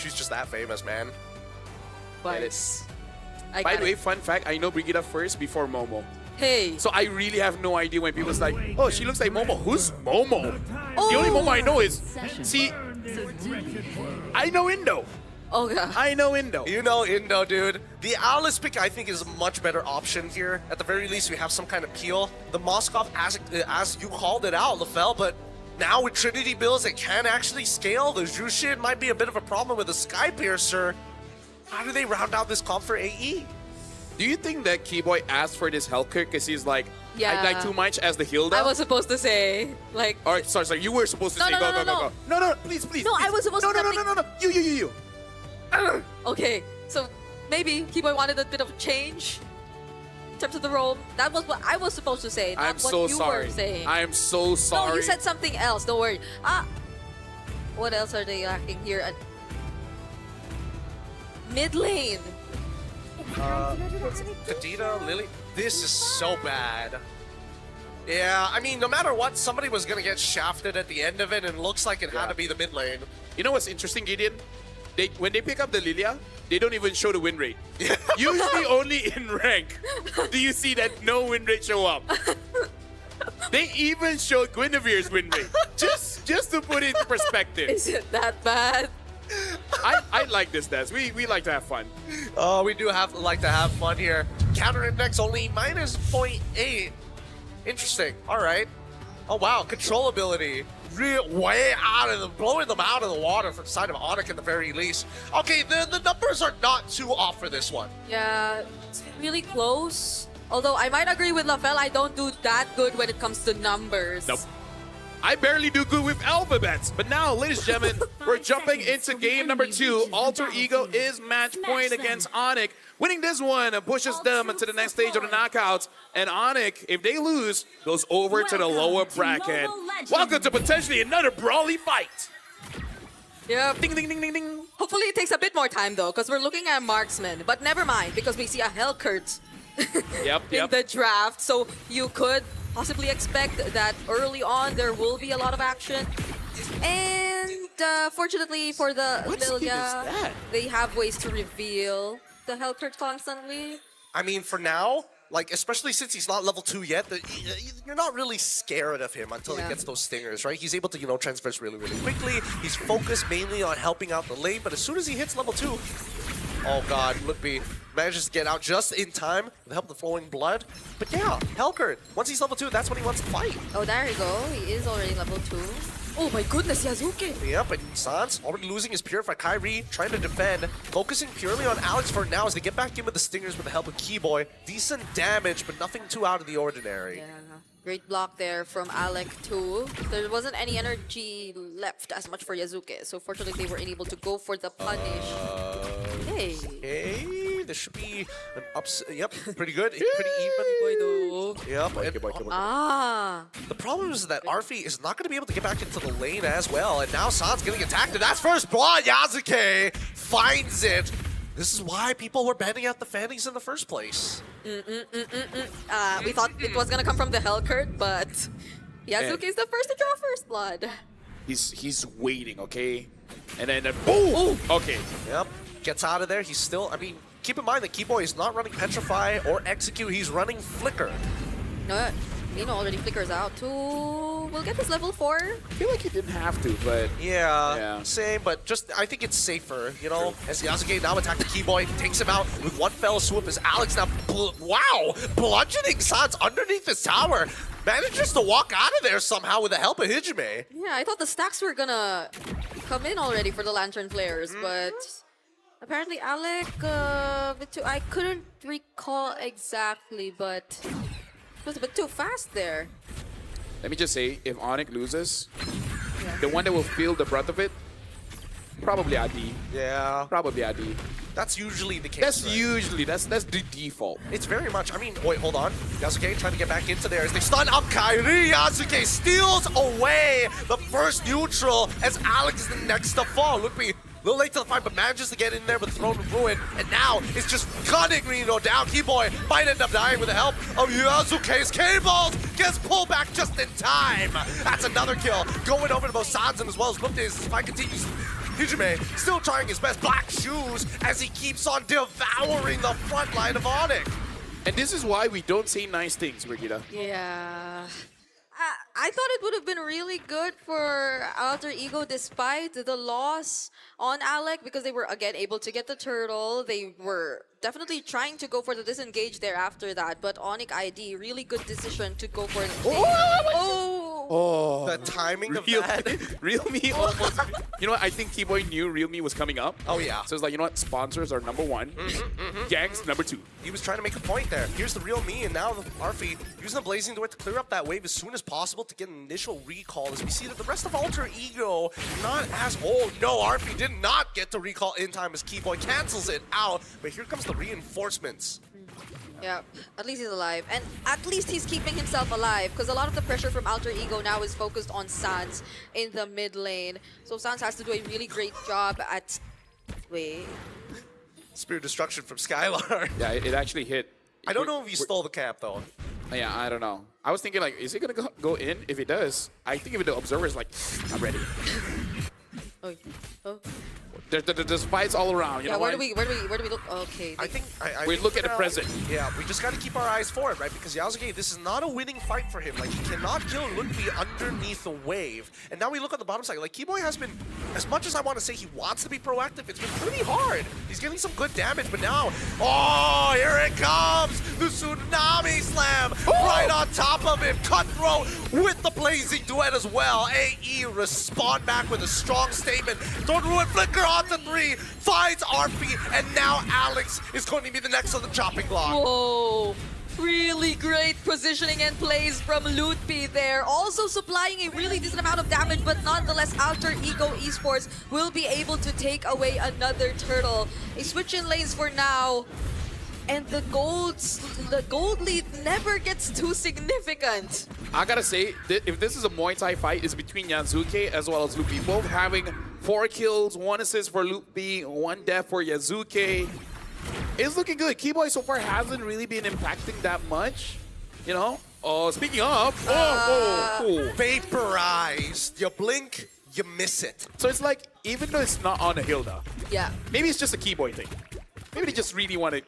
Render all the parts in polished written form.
she's just that famous, man. But By the way, fun fact, I know Brigida first before Momo. hey. So I really have no idea when people's like, oh, she looks like Momo. Who's Momo? Oh. The only Momo I know is, see, I know Indo. Oh god. I know Indo. You know Indo, dude. The Alice pick, I think, is a much better option here. At the very least, we have some kind of peel. The Moskov, as you called it out, LaFell, but now with Trinity builds that can actually scale, the Jushin might be a bit of a problem with the Sky Piercer. How do they round out this comp for AE? Do you think that Keyboy asked for this Hellkirk because he's like, Yeah. I'd like too much as the Hilda? I was supposed to say, like... Or, sorry, you were supposed to say, No, go, no, go, no, go, go. No, please. No, I was supposed to No, something- you. Okay, so maybe Keyboy wanted a bit of change in terms of the role. That was what I was supposed to say, not I'm what so you sorry. were saying. I am so sorry. No, you said something else. Don't worry. What else are they lacking here? Mid lane. Kadena, Lily, this is so bad. Yeah, I mean, no matter what, somebody was going to get shafted at the end of it, and it looks like it had to be the mid lane. You know what's interesting, Gideon? When they pick up the Lilia, they don't even show the win rate. Usually only in rank do you see that no win rate show up. They even showed Guinevere's win rate. Just to put it in perspective. Is it that bad? I like this, Des. We like to have fun. Oh, we do like to have fun here. Counter index only minus 0.8. Interesting. All right. Oh, wow. Controllability. Way out of blowing them out of the water from the side of Onic at the very least. Okay, the numbers are not too off for this one. Yeah, it's really close. Although I might agree with LaFell, I don't do that good when it comes to numbers. Nope. I barely do good with alphabets. But now, ladies and gentlemen, we're jumping into game number 2. Alter Ego is match point against Onic. Winning this one pushes them to the next stage of the knockouts. And Onic, if they lose, goes over to the lower bracket. Welcome to potentially another brawly fight. Yep. Ding, ding, ding, ding, ding. Hopefully it takes a bit more time though, because we're looking at marksman. But never mind, because we see a Hellkurt in the draft. So you could possibly expect that early on there will be a lot of action. And fortunately for the Lilia, they have ways to reveal the Hellkurt constantly. I mean, for now, like, especially since he's not level 2 yet, you're not really scared of him until he gets those stingers, right? He's able to, you know, transverse really, really quickly. He's focused mainly on helping out the lane, but as soon as he hits level 2, oh god, Lookby manages to get out just in time with the help of the flowing blood. But yeah, Hellkurt, once he's level 2, that's when he wants to fight. Oh, there you go. He is already level 2. Oh my goodness, Yazuki! Yep, and Sans already losing his Purify. Kyrie trying to defend, focusing purely on Alex for now as they get back in with the Stingers with the help of Keyboy. Decent damage, but nothing too out of the ordinary. Yeah, great block there from Alec too. There wasn't any energy left as much for Yazuki, so fortunately they were unable to go for the punish. Hey! Hey, this should be an yep, pretty good, pretty even. Yep, and, the problem is that Arfi is not going to be able to get back into the lane as well, and now San's getting attacked, and that's first blood. Yazuki finds it. This is why people were banning out the Fannies in the first place. We thought it was gonna come from the Hellkurt, but Yazuki is the first to draw first blood. He's waiting, okay? And then boom! Okay. Yep, gets out of there. He's still, I mean, keep in mind that Keyboy is not running Petrify or Execute, he's running Flicker. No, Nino already flickers out too. We'll get this level 4. I feel like he didn't have to, but... Yeah, same, but just, I think it's safer, you know? As Yasuke now attacks the Keyboy, takes him out with one fell swoop as Alex now, wow! Bludgeoning Sans underneath his tower. Manages to walk out of there somehow with the help of Hijime. Yeah, I thought the stacks were gonna come in already for the Lantern players, but... Apparently Alec, I couldn't recall exactly, but... It was a bit too fast there. Let me just say, if Onic loses, the one that will feel the brunt of it, probably Adi. Yeah. Probably Adi. That's usually the case. That's usually, that's the default. It's very much, I mean, wait, hold on. Yasuke trying to get back into there as they stun up Kyrie. Yasuke steals away the first neutral as Alex is the next to fall. Look, a little late to the fight, but manages to get in there with Throne of Ruin. And now it's just gunning Reno down. Keyboy might end up dying with the help of Yasuke's K-Balls. Gets pulled back just in time. That's another kill. Going over to both sides and as well as Lookdays. This fight continues. Hijime still trying his best. Black shoes as he keeps on devouring the front line of Onic. And this is why we don't say nice things, Brigitte. Yeah. I thought it would have been really good for Alter Ego despite the loss on Alec because they were again able to get the turtle. They were definitely trying to go for the disengage there after that, but Onic ID, really good decision to go for it. Oh, the timing of Real, that. Realme almost. You know what? I think T-Boy knew Realme was coming up. Oh, yeah. So it's like, you know what? Sponsors are number one. Gangs, number two. He was trying to make a point there. Here's the real me, and now Arfi using the Blazing Door to clear up that wave as soon as possible to get an initial recall. As we see that the rest of Alter Ego not as... Oh, no, Arfi did not get to recall in time as Keyboy cancels it out. But here comes the reinforcements. Yeah, at least he's alive. And at least he's keeping himself alive because a lot of the pressure from Alter Ego now is focused on Sans in the mid lane. So Sans has to do a really great job at... Wait. Spirit Destruction from Skylar. Yeah, it actually hit. I don't know if he stole the camp, though. Yeah, I don't know. I was thinking, like, is he going to go in? If he does, I think if the Observer is like, I'm ready. Oh. There's fights all around. You know where do we look? Okay. I think we look at the present. Yeah, we just got to keep our eyes forward, right? Because Yasuke, this is not a winning fight for him. Like, he cannot kill Ludwig underneath the wave. And now we look at the bottom side. Like, Keyboy has been, as much as I want to say he wants to be proactive, it's been pretty hard. He's getting some good damage, but now, oh, here it comes! The Tsunami Slam right on top of him. Cutthroat with the Blazing Duet as well. AE respond back with a strong statement. Don't ruin Flicker onto 3, finds RP, and now Alex is going to be the next on the chopping block. Whoa. Really great positioning and plays from Ludwig there. Also supplying a really decent amount of damage, but nonetheless, Alter Ego Esports will be able to take away another turtle. A switch in lanes for now. And the gold lead never gets too significant. I gotta say, if this is a Muay Thai fight, it's between Yazuki as well as Lupi. Both having 4 kills, 1 assist for Lupi, 1 death for Yazuki. It's looking good. Keyboy so far hasn't really been impacting that much, you know? Oh, speaking of, Vaporized. You blink, you miss it. So it's like, even though it's not on a Hilda, yeah, maybe it's just a Keyboy thing. Maybe they just really want to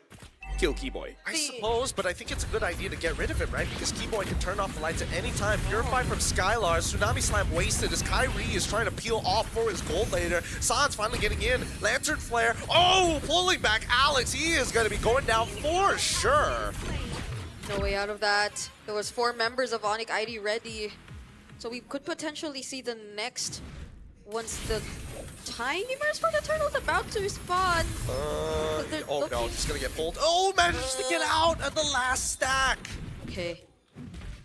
kill Keyboy. I suppose, but I think it's a good idea to get rid of him, right? Because Keyboy can turn off the lights at any time. Purify from Skylar. Tsunami Slam wasted as Kyrie is trying to peel off for his gold later. San's finally getting in. Lantern Flare. Oh, pulling back Alex. He is going to be going down for sure. No way out of that. There was 4 members of Onic ID ready. So we could potentially see the next once the timers for the turtle's about to respawn. Oh no, he's gonna get pulled. Oh, manages to get out at the last stack. Okay.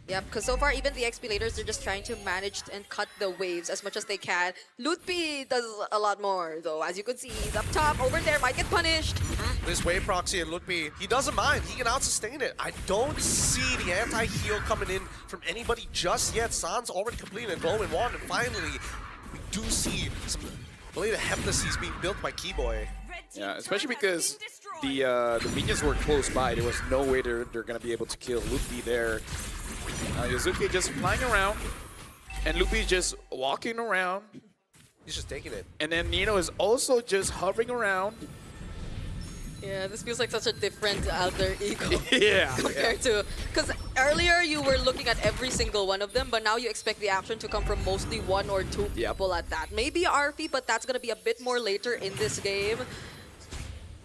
Yep, because so far even the XP laters, they're just trying to manage and cut the waves as much as they can. Ludwig does a lot more though. As you can see, he's up top, over there, might get punished. This wave proxy and Ludwig, he doesn't mind. He can out-sustain it. I don't see the anti-heal coming in from anybody just yet. San's already completed a glowing wand, and finally, we do see some Blade of Heptases being built by Keyboy. Yeah, especially because the minions were close by. There was no way they're going to be able to kill Lupi there. Yazuki just flying around, and Lupi just walking around. He's just taking it. And then Nino is also just hovering around. Yeah, this feels like such a different Alter Ego. Yeah. Compared to... Because earlier you were looking at every single one of them, but now you expect the action to come from mostly 1 or 2 people at that. Maybe Arfi, but that's going to be a bit more later in this game.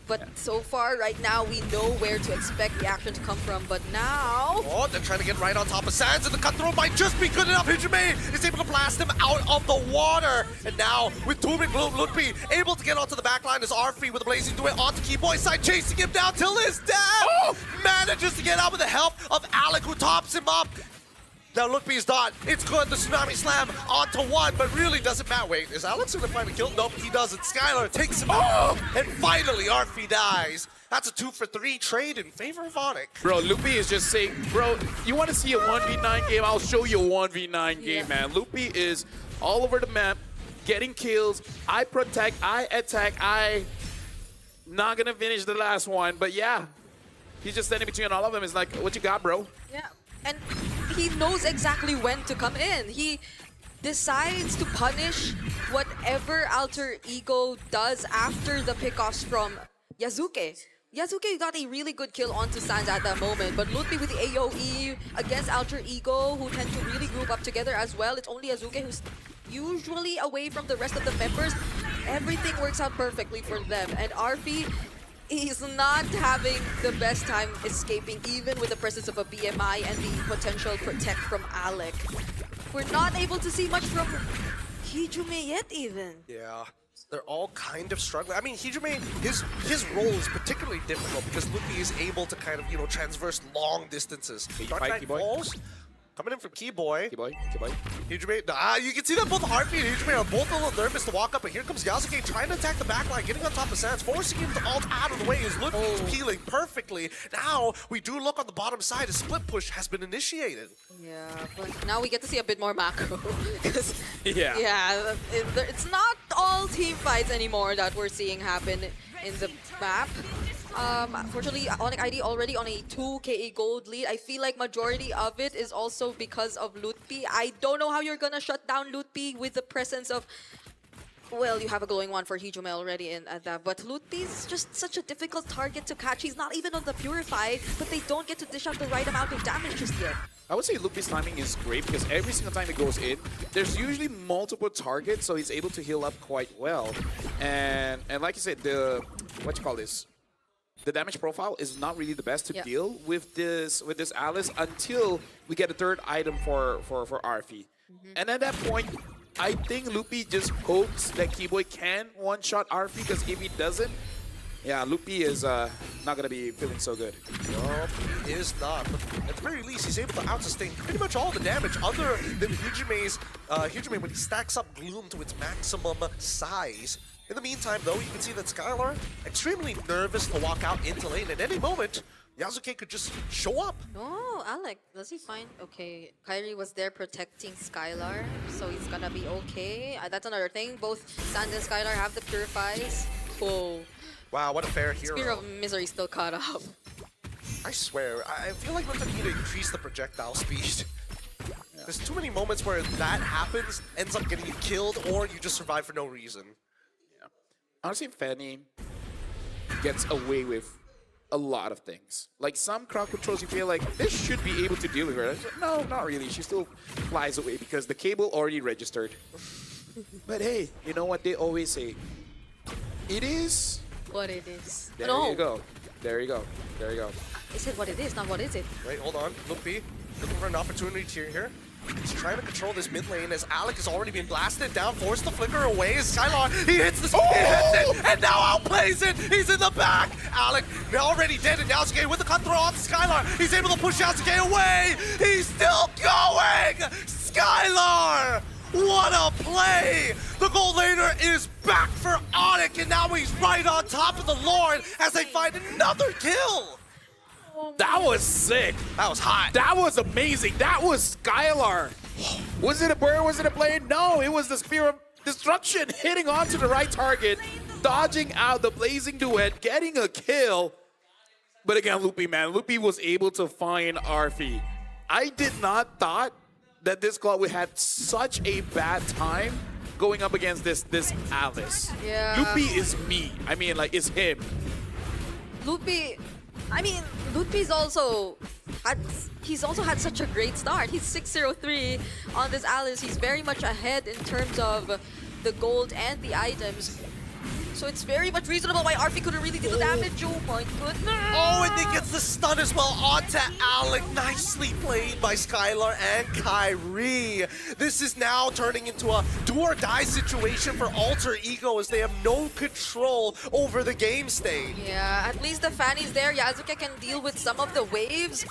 But so far, right now, we know where to expect the action to come from. But now... Oh, they're trying to get right on top of Sans, and the cutthroat might just be good enough. Hijime is able to blast him out of the water. And now, with Doom and Gloom, Ludwig able to get onto the back line as Arfi with a Blazing Duet onto Keyboy's side, chasing him down till his death. Oh! Manages to get out with the help of Alec, who tops him up. Now Ludwig's done. It's good. The Tsunami Slam onto 1, but really doesn't matter. Wait, is Alex going to find a kill? Nope, he doesn't. Skylar takes him out. And finally, Arfi dies. That's a 2-for-3 trade in favor of Onic. Bro, Lupi is just saying, bro, you want to see a 1v9 game? I'll show you a 1v9 game, man. Lupi is all over the map, getting kills. I protect, I attack, I not going to finish the last one. But yeah, he's just standing between all of them. It's like, what you got, bro? Yeah, and he knows exactly when to come in. decides to punish whatever Alter Ego does after the pickoffs from Yazuke. Yazuke got a really good kill onto Sans at that moment, but Lutfi with the AoE against Alter Ego, who tend to really group up together as well. It's only Yazuke who's usually away from the rest of the members. Everything works out perfectly for them, and RP is not having the best time escaping, even with the presence of a BMI and the potential protect from Alec. We're not able to see much from Hijume yet even. Yeah. They're all kind of struggling. I mean, Hijume, his role is particularly difficult because Luffy is able to kind of, you know, transverse long distances. Dark Knight falls. Coming in from Keyboy. Keyboy. Hijume, you can see that both Harpy and Hijume are both a little nervous to walk up, but here comes Yasuke trying to attack the backline, getting on top of Sans, forcing him to ult out of the way. Is Luffy peeling perfectly. Now, we do look on the bottom side. A split push has been initiated. Yeah, but now we get to see a bit more macro. Yeah. It's not all team fights anymore that we're seeing happen in the map. Unfortunately, Onic ID already on a 2 KE gold lead. I feel like majority of it is also because of Lutfi. I don't know how you're gonna shut down Lutfi with the presence of... Well, you have a glowing one for Hijume already in that, but Lutfi is just such a difficult target to catch. He's not even on the Purify, but they don't get to dish out the right amount of damage just yet. I would say Luffy's timing is great because every single time he goes in, there's usually multiple targets, so he's able to heal up quite well. And like you said, the the damage profile is not really the best to deal with this Alice until we get a third item for Arfi. And at that point, I think Luffy just hopes that Keyboy can one-shot Arfi, because if he doesn't, yeah, Luffy is not going to be feeling so good. No, he is not. But at the very least, he's able to out-sustain pretty much all the damage other than Hijume when he stacks up Gloom to its maximum size. In the meantime, though, you can see that Skylar extremely nervous to walk out into lane. At any moment, Yasuke could just show up. Oh, Alec, does he find... Okay, Kyrie was there protecting Skylar, so he's gonna be okay. That's another thing. Both Sans and Skylar have the Purifies. Whoa. Wow, what a fair hero. Spear of Misery still caught up. I swear, I feel like we need to increase the projectile speed. There's too many moments where that happens, ends up getting you killed, or you just survive for no reason. Honestly, Fanny gets away with a lot of things. Like some crowd controls, you feel like this should be able to deal with her. No, not really. She still flies away because the cable already registered. But hey, you know what they always say? It is what it is. There no. you go. There you go. There you go. Is it what it is? Not what is it? Wait, hold on. Luffy looking for an opportunity here. He's trying to control this mid lane as Alec has already been blasted down, forced to flicker away as Skylar, he hits the he hits it, and now outplays it. He's in the back. Alec already dead, and Yasuke with the cutthroat on Skylar. He's able to push Yasuke away. He's still going. Skylar, what a play. The gold laner is back for Onic, and now he's right on top of the Lord as they find another kill. That was sick. That was hot. That was amazing. That was Skylar. Was it a bird? Was it a blade? No, it was the Spear of Destruction hitting onto the right target, dodging out the Blazing Duet, getting a kill. But again, Luffy was able to find Arfi. I did not thought that this club would have such a bad time going up against this Alice. Yeah. Luffy is me. I mean, like, it's him. Lutfi's also had such a great start. He's 6-0-3 on this Alice. He's very much ahead in terms of the gold and the items. So it's very much reasonable why Arfi couldn't really do the damage. Oh my goodness. Oh, and he gets the stun as well onto Alec. Nicely played by Skylar and Kyrie. This is now turning into a do-or-die situation for Alter Ego as they have no control over the game state. Yeah, at least the Fanny's there. Yasuke can deal with some of the waves.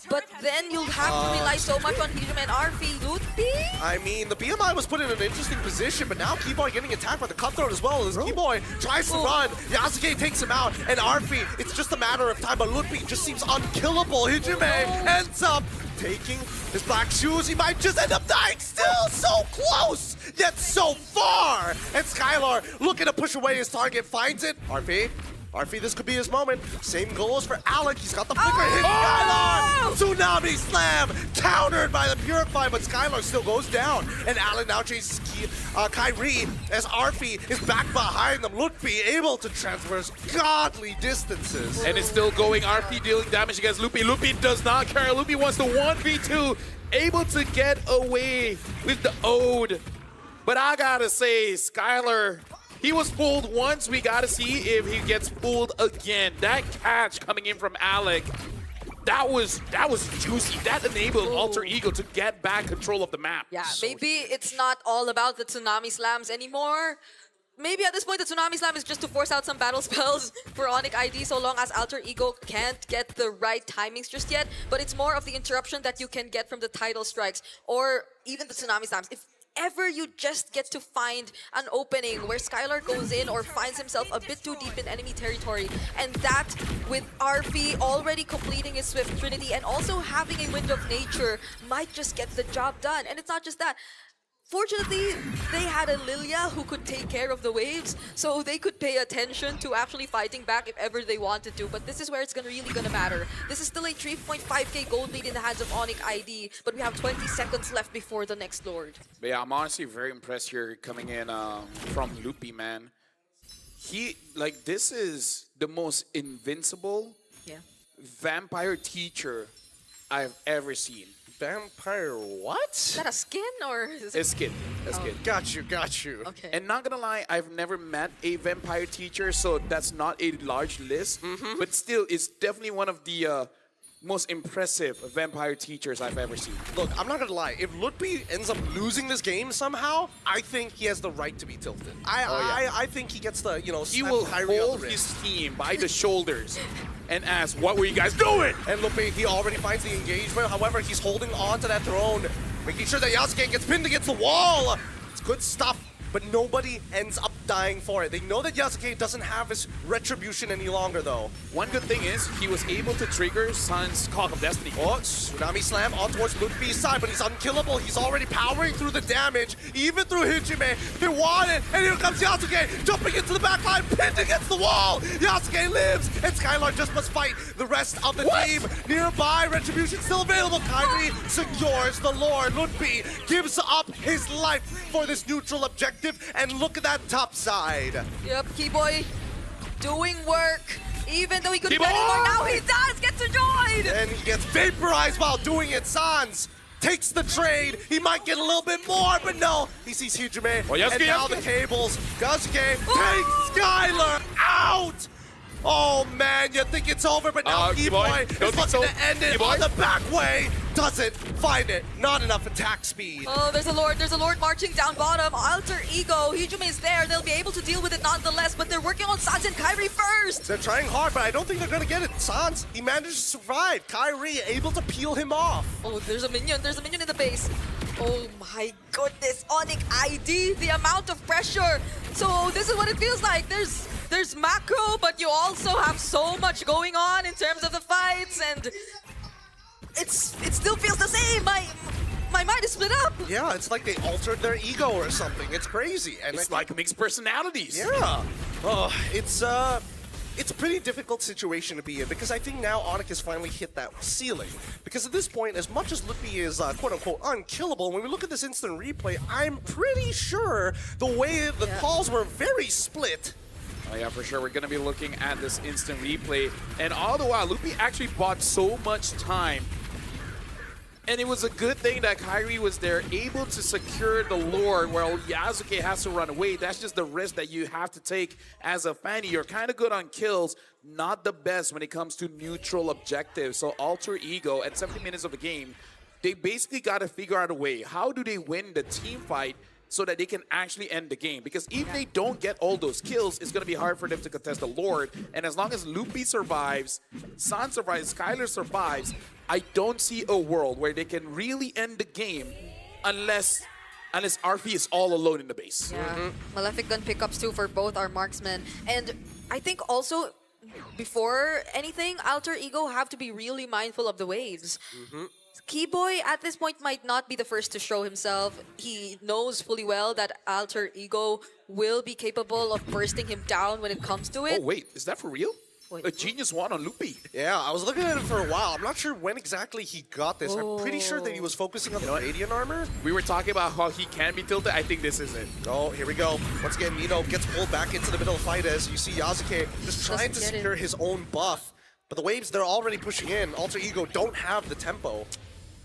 But then you'll have to rely so much on Hijume and Arfi. Lutfi? I mean, the BMI was put in an interesting position, but now Keyboy getting attacked by the cutthroat as well. As Keyboy tries to run, Yasuke takes him out, and Arfi, it's just a matter of time, but Lutfi just seems unkillable. Hijume ends up taking his black shoes. He might just end up dying. Still so close, yet so far. And Skylar looking to push away his target, finds it. Arfi Arfi, this could be his moment. Same goals for Alec. He's got the flicker hit. Skylar! Tsunami slam! Countered by the Purify, but Skylar still goes down. And Alec now chases Kyrie as Arfi is back behind them. Lutfi able to traverse godly distances. And it's still going. RP dealing damage against Lupi. Lupi does not care. Lupi wants to 1v2. Able to get away with the Ode. But I gotta say, Skylar, he was fooled once. We gotta see if he gets fooled again. That catch coming in from Alec, that was juicy. That enabled Alter Ego to get back control of the map. Yeah, maybe it's not all about the Tsunami Slams anymore. Maybe at this point, the Tsunami Slam is just to force out some battle spells for Onic ID so long as Alter Ego can't get the right timings just yet. But it's more of the interruption that you can get from the tidal strikes or even the Tsunami Slams. If ever you just get to find an opening where Skylar goes in or finds himself a bit too deep in enemy territory, and that with RP already completing his Swift Trinity and also having a Wind of Nature might just get the job done. And it's not just that. Fortunately, they had a Lilia who could take care of the waves, so they could pay attention to actually fighting back if ever they wanted to. But this is where it's really gonna matter. This is still a 3.5k gold lead in the hands of Onic ID, but we have 20 seconds left before the next Lord. But yeah, I'm honestly very impressed here coming in from Loopy, man. This is the most invincible vampire teacher I've ever seen. Vampire what? Is that a skin or is it? It's skin. It's skin. Got you. Okay. And not gonna lie, I've never met a vampire teacher, so that's not a large list. But still, it's definitely one of the most impressive vampire teachers I've ever seen. Look, I'm not gonna lie. If Lutfi ends up losing this game somehow, I think he has the right to be tilted. I think he gets the, He will hold his team by the shoulders and ask, what were you guys doing? And Lutfi, he already finds the engagement. However, he's holding on to that throne, making sure that Yasuke gets pinned against the wall. It's good stuff. But nobody ends up dying for it. They know that Yasuke doesn't have his retribution any longer, though. One good thing is he was able to trigger Sun's Call of Destiny. Oh, Tsunami Slam on towards Lutfi's side, but he's unkillable. He's already powering through the damage, even through Hijime. They want it, and here comes Yasuke, jumping into the back line, pinned against the wall. Yasuke lives, and Skylar just must fight the rest of the team. Nearby, retribution still available. Kyrie secures the Lord. Lutfi gives up his life for this neutral objective. And look at that top side. Yep, Keyboy doing work. Even though he couldn't Keyboy! get anymore, now he does get to join! And he gets vaporized while doing it. Sans takes the trade. He might get a little bit more, but no. He sees Hijime. And now the cables. Yasuke takes Skylar out. Oh man, you think it's over, but now Keyboy is looking to end it on the back way. Doesn't find it. Not enough attack speed. Oh, there's a Lord marching down bottom. Alter Ego, Hijime is there. They'll be able to deal with it nonetheless, but they're working on Sans and Kyrie first. They're trying hard, but I don't think they're gonna get it. Sans, he managed to survive. Kyrie able to peel him off. Oh, there's a minion in the base. Oh my goodness, Onic ID, the amount of pressure. So this is what it feels like. There's macro, but you also have so much going on in terms of the fights, and it still feels the same. My mind is split up. Yeah, it's like they altered their ego or something. It's crazy. And it's like mixed personalities. Yeah. Oh, it's a pretty difficult situation to be in because I think now Onic has finally hit that ceiling. Because at this point, as much as Lutfi is quote-unquote unkillable, when we look at this instant replay, I'm pretty sure the way the calls were very split. Oh yeah, for sure. We're going to be looking at this instant replay. And all the while, Lupi actually bought so much time. And it was a good thing that Kyrie was there, able to secure the Lord, while Yasuke has to run away. That's just the risk that you have to take as a Fanny. You're kind of good on kills, not the best when it comes to neutral objectives. So Alter Ego, at 70 minutes of the game, they basically got to figure out a way. How do they win the team fight so that they can actually end the game? Because if they don't get all those kills, it's going to be hard for them to contest the Lord. And as long as Lupi survives, San survives, Skylar survives, I don't see a world where they can really end the game unless RP is all alone in the base. Yeah, Malefic gun pickups too for both our marksmen. And I think also, before anything, Alter Ego have to be really mindful of the waves. Keyboy at this point might not be the first to show himself. He knows fully well that Alter Ego will be capable of bursting him down when it comes to it. Oh, wait. Is that for real? Wait. A genius one on Loopy. Yeah, I was looking at it for a while. I'm not sure when exactly he got this. I'm pretty sure that he was focusing on the Radiant armor. We were talking about how he can be tilted. I think this is it. Oh, here we go. Once again, Nino gets pulled back into the middle of the fight as you see Yasuke just trying to secure his own buff. But the waves, they're already pushing in. Alter Ego don't have the tempo.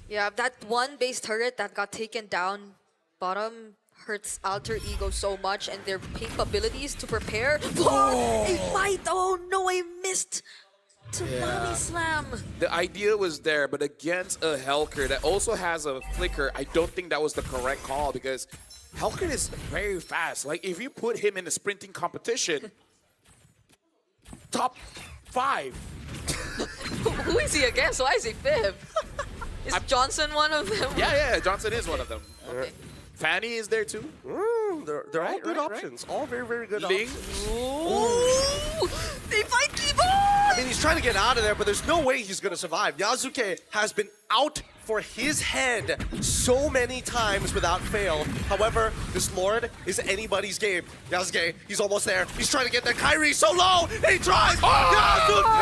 Yeah, that one base turret that got taken down bottom hurts Alter Ego so much, and their pink abilities to prepare for a fight. Oh no, I missed to body slam. The idea was there, but against a Helker that also has a flicker, I don't think that was the correct call because Helker is very fast. Like if you put him in a sprinting competition, top 5. Who is he against? Why is he fifth? Is Johnson one of them? Yeah, Johnson is one of them. Okay. Fanny is there too. They're all good options. All very, very good Ling. options. Ooh, they fight Keyboy! I mean, he's trying to get out of there, but there's no way he's going to survive. Yasuke has been out for his head so many times without fail. However, this Lord is anybody's game. Yasuke, he's almost there. He's trying to get there. Kairi so low. He tries. Yasuke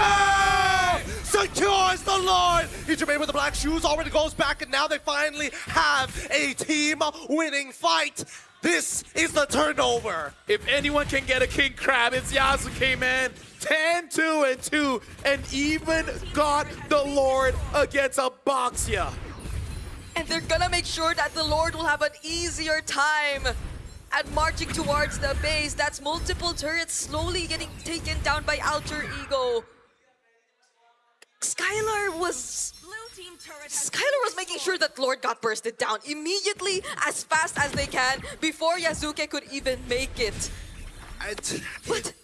secures the Lord. Ichibei with the black shoes already goes back, and now they finally have a team-winning fight. This is the turnover. If anyone can get a king crab, it's Yasuke, man. 10-2-2, and even got the Lord against a Boxia. And they're gonna make sure that the Lord will have an easier time at marching towards the base. That's multiple turrets slowly getting taken down by Alter Ego. Skylar was making sure that Lord got bursted down immediately, as fast as they can, before Yasuke could even make it. But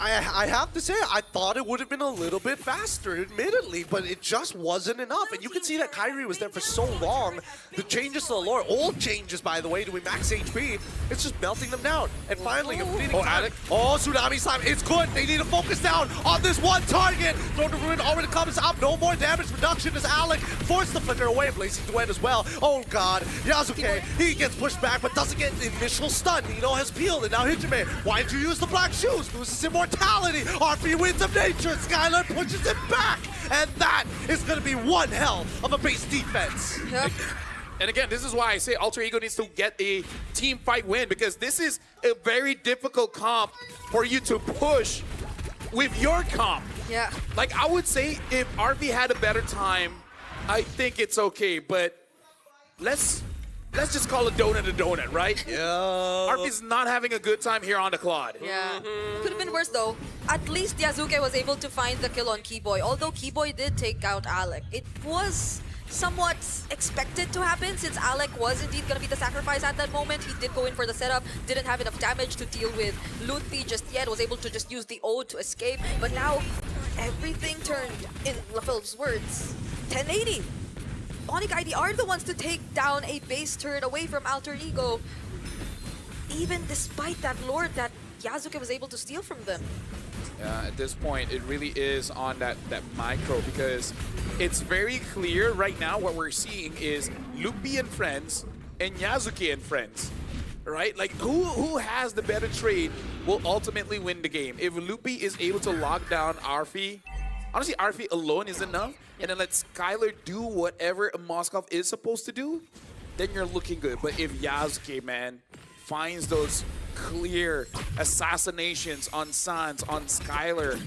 I have to say, I thought it would have been a little bit faster, admittedly, but it just wasn't enough. And you can see that Kairi was there for so long. The changes to the lore, old changes, by the way, doing max HP, it's just melting them down. And finally, a fleeting time. Oh, Tsunami Slime, it's good. They need to focus down on this one target. Throne of Ruin already comes up. No more damage reduction as Alec forced the flicker away. Blazing Duet as well. Oh, God. Yasuke, he gets pushed back, but doesn't get the initial stun. Nino has peeled, and now Hijime. Why did you use the black shoes? Loses immortality. RP Winds of Nature. Skylar pushes it back. And that is going to be one hell of a base defense. Yep. And again, this is why I say Alter Ego needs to get a team fight win, because this is a very difficult comp for you to push with your comp. Yeah. Like, I would say if RP had a better time, I think it's okay, but let's just call a donut, right? Yeah. RP's not having a good time here on the Claude. Yeah. Could have been worse though. At least Yasuke was able to find the kill on Keyboy. Although Keyboy did take out Alec, it was somewhat expected to happen since Alec was indeed going to be the sacrifice at that moment. He did go in for the setup, didn't have enough damage to deal with Lutfi just yet, was able to just use the ode to escape. But now everything turned, in LaFell's words, 1080. Onic ID are the ones to take down a base turret away from Alter Ego, even despite that Lord that Yasuke was able to steal from them. At this point, it really is on that micro, because it's very clear right now what we're seeing is Loopy and friends and Yasuke and friends, right? Like, who has the better trade will ultimately win the game. If Loopy is able to lock down Arfi, honestly, Arfi alone is enough, and then let Skylar do whatever Moskov is supposed to do, then you're looking good. But if Yasuke, man, finds those clear assassinations on Sans, on Skylar,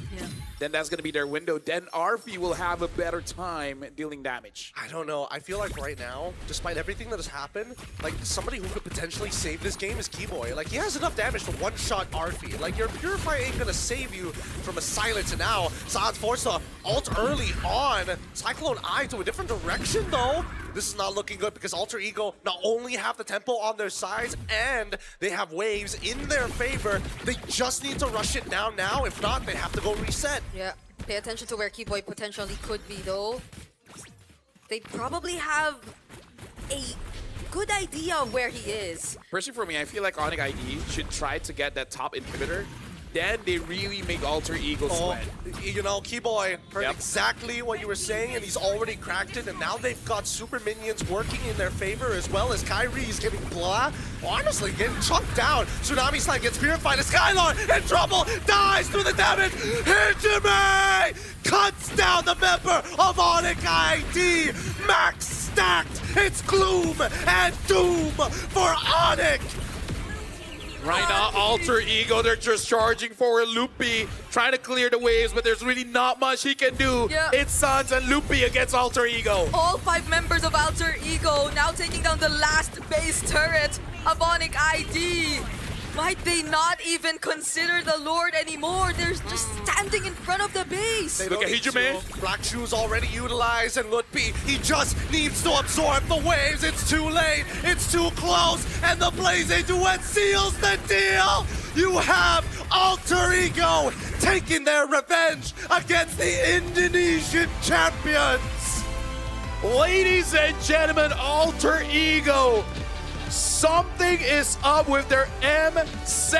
then that's going to be their window. Then Arfi will have a better time dealing damage. I don't know. I feel like right now, despite everything that has happened, like somebody who could potentially save this game is Keyboy. Like, he has enough damage to one-shot Arfi. Like, your Purify ain't gonna save you from a silence. And now, Sans forced to ult early on. Cyclone Eye to a different direction, though. This is not looking good because Alter Ego not only have the tempo on their sides, and they have waves in their favor. They just need to rush it down now. If not, they have to go reset. Yeah, pay attention to where Keyboy potentially could be though. They probably have a good idea of where he is. Personally for me, I feel like Onic ID should try to get that top inhibitor then they really make Alter Ego sweat. You know, Keyboy heard Yep. exactly what you were saying, and he's already cracked it, and now they've got super minions working in their favor, as well as Kyrie's getting honestly getting chunked down. Tsunami Slime gets purified, and Skylar in trouble, dies through the damage. Hijime cuts down the member of Onic ID. Max stacked. It's gloom and doom for Onic. Right now, Alter Ego, they're just charging forward. Loopy trying to clear the waves, but there's really not much he can do. Yeah. It's Suns and Loopy against Alter Ego. All 5 members of Alter Ego now taking down the last base turret of Onic ID. Might they not even consider the Lord anymore? They're just standing in front of the base. They Look don't at need Hijime. to. Black Shoes already utilized, and Lutpi, he just needs to absorb the waves. It's too late, it's too close, and the Blazing Duet seals the deal. You have Alter Ego taking their revenge against the Indonesian champions. Ladies and gentlemen, Alter Ego, something is up with their M7.